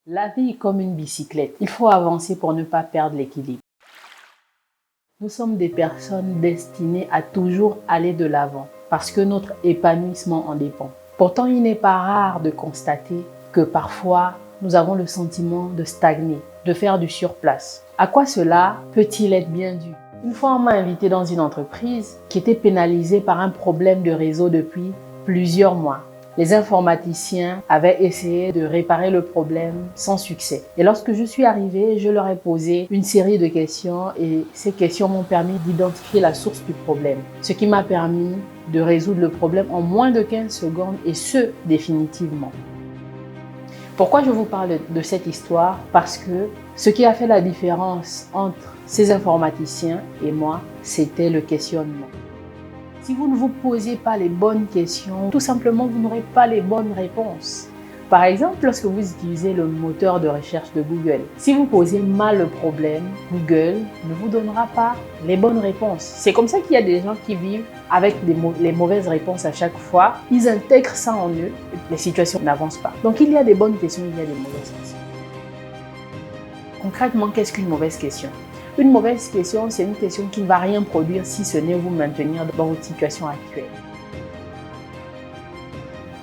La vie est comme une bicyclette. Il faut avancer pour ne pas perdre l'équilibre. Nous sommes des personnes destinées à toujours aller de l'avant parce que notre épanouissement en dépend. Pourtant, il n'est pas rare de constater que parfois, nous avons le sentiment de stagner, de faire du surplace. À quoi cela peut-il être bien dû? Une fois, on m'a invité dans une entreprise qui était pénalisée par un problème de réseau depuis plusieurs mois. Les informaticiens avaient essayé de réparer le problème sans succès. Et lorsque je suis arrivée, je leur ai posé une série de questions et ces questions m'ont permis d'identifier la source du problème. Ce qui m'a permis de résoudre le problème en moins de 15 secondes et ce, définitivement. Pourquoi je vous parle de cette histoire? Parce que ce qui a fait la différence entre ces informaticiens et moi, c'était le questionnement. Si vous ne vous posez pas les bonnes questions, tout simplement, vous n'aurez pas les bonnes réponses. Par exemple, lorsque vous utilisez le moteur de recherche de Google, si vous posez mal le problème, Google ne vous donnera pas les bonnes réponses. C'est comme ça qu'il y a des gens qui vivent avec les mauvaises réponses à chaque fois. Ils intègrent ça en eux, et les situations n'avancent pas. Donc, il y a des bonnes questions, il y a des mauvaises questions. Concrètement, qu'est-ce qu'une mauvaise question? Une mauvaise question, c'est une question qui ne va rien produire si ce n'est vous maintenir dans votre situation actuelle.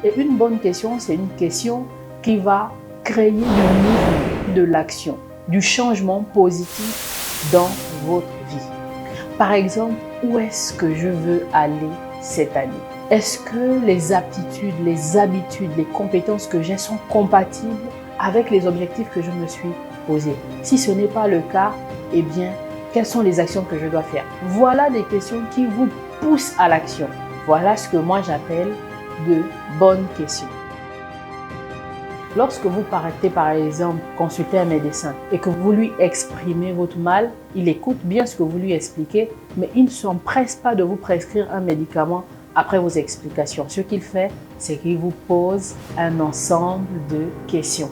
Et une bonne question, c'est une question qui va créer du mouvement, de l'action, du changement positif dans votre vie. Par exemple, où est-ce que je veux aller cette année? Est-ce que les aptitudes, les habitudes, les compétences que j'ai sont compatibles avec les objectifs que je me suis posés? Si ce n'est pas le cas, eh bien, quelles sont les actions que je dois faire? Voilà des questions qui vous poussent à l'action. Voilà ce que moi j'appelle de bonnes questions. Lorsque vous partez par exemple consulter un médecin et que vous lui exprimez votre mal, il écoute bien ce que vous lui expliquez, mais il ne s'empresse pas de vous prescrire un médicament après vos explications. Ce qu'il fait, c'est qu'il vous pose un ensemble de questions.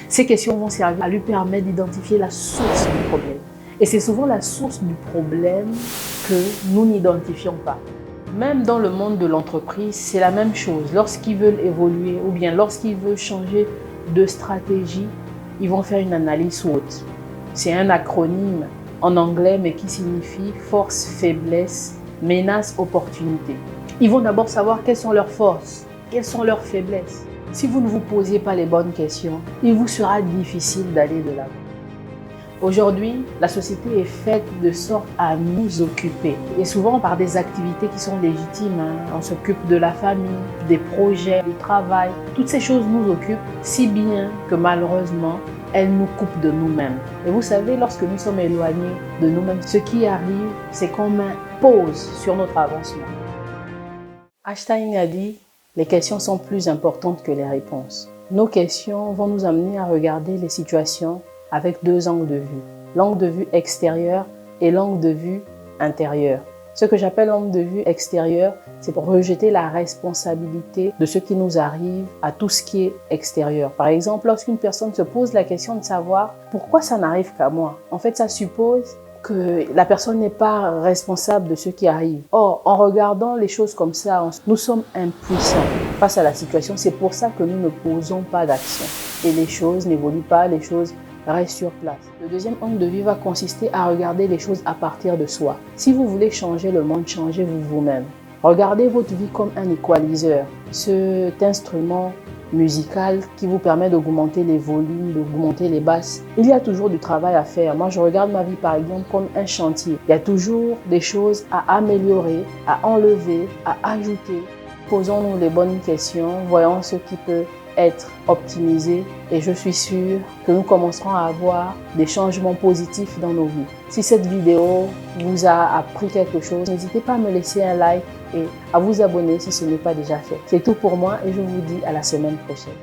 Ces questions vont servir à lui permettre d'identifier la source du problème. Et c'est souvent la source du problème que nous n'identifions pas. Même dans le monde de l'entreprise, c'est la même chose. Lorsqu'ils veulent évoluer ou bien lorsqu'ils veulent changer de stratégie, ils vont faire une analyse SWOT. C'est un acronyme en anglais mais qui signifie force, faiblesse, menace, opportunité. Ils vont d'abord savoir quelles sont leurs forces, quelles sont leurs faiblesses. Si vous ne vous posez pas les bonnes questions, il vous sera difficile d'aller de l'avant. Aujourd'hui, la société est faite de sorte à nous occuper et souvent par des activités qui sont légitimes. On s'occupe de la famille, des projets, du travail. Toutes ces choses nous occupent si bien que malheureusement, elles nous coupent de nous-mêmes. Et vous savez, lorsque nous sommes éloignés de nous-mêmes, ce qui arrive, c'est qu'on met pause sur notre avancement. Einstein a dit « Les questions sont plus importantes que les réponses ». Nos questions vont nous amener à regarder les situations avec deux angles de vue. L'angle de vue extérieur et l'angle de vue intérieur. Ce que j'appelle l'angle de vue extérieur, c'est pour rejeter la responsabilité de ce qui nous arrive à tout ce qui est extérieur. Par exemple, lorsqu'une personne se pose la question de savoir pourquoi ça n'arrive qu'à moi, en fait, ça suppose que la personne n'est pas responsable de ce qui arrive. Or, en regardant les choses comme ça, nous sommes impuissants face à la situation. C'est pour ça que nous ne posons pas d'action. Et les choses n'évoluent pas, les choses restent sur place. Le deuxième angle de vue va consister à regarder les choses à partir de soi. Si vous voulez changer le monde, changez-vous vous-même. Regardez votre vie comme un équaliseur, cet instrument musical qui vous permet d'augmenter les volumes, d'augmenter les basses. Il y a toujours du travail à faire. Moi, je regarde ma vie par exemple comme un chantier. Il y a toujours des choses à améliorer, à enlever, à ajouter. Posons-nous les bonnes questions, voyons ce qui peut être optimisé et je suis sûre que nous commencerons à avoir des changements positifs dans nos vies. Si cette vidéo vous a appris quelque chose, n'hésitez pas à me laisser un like et à vous abonner si ce n'est pas déjà fait. C'est tout pour moi et je vous dis à la semaine prochaine.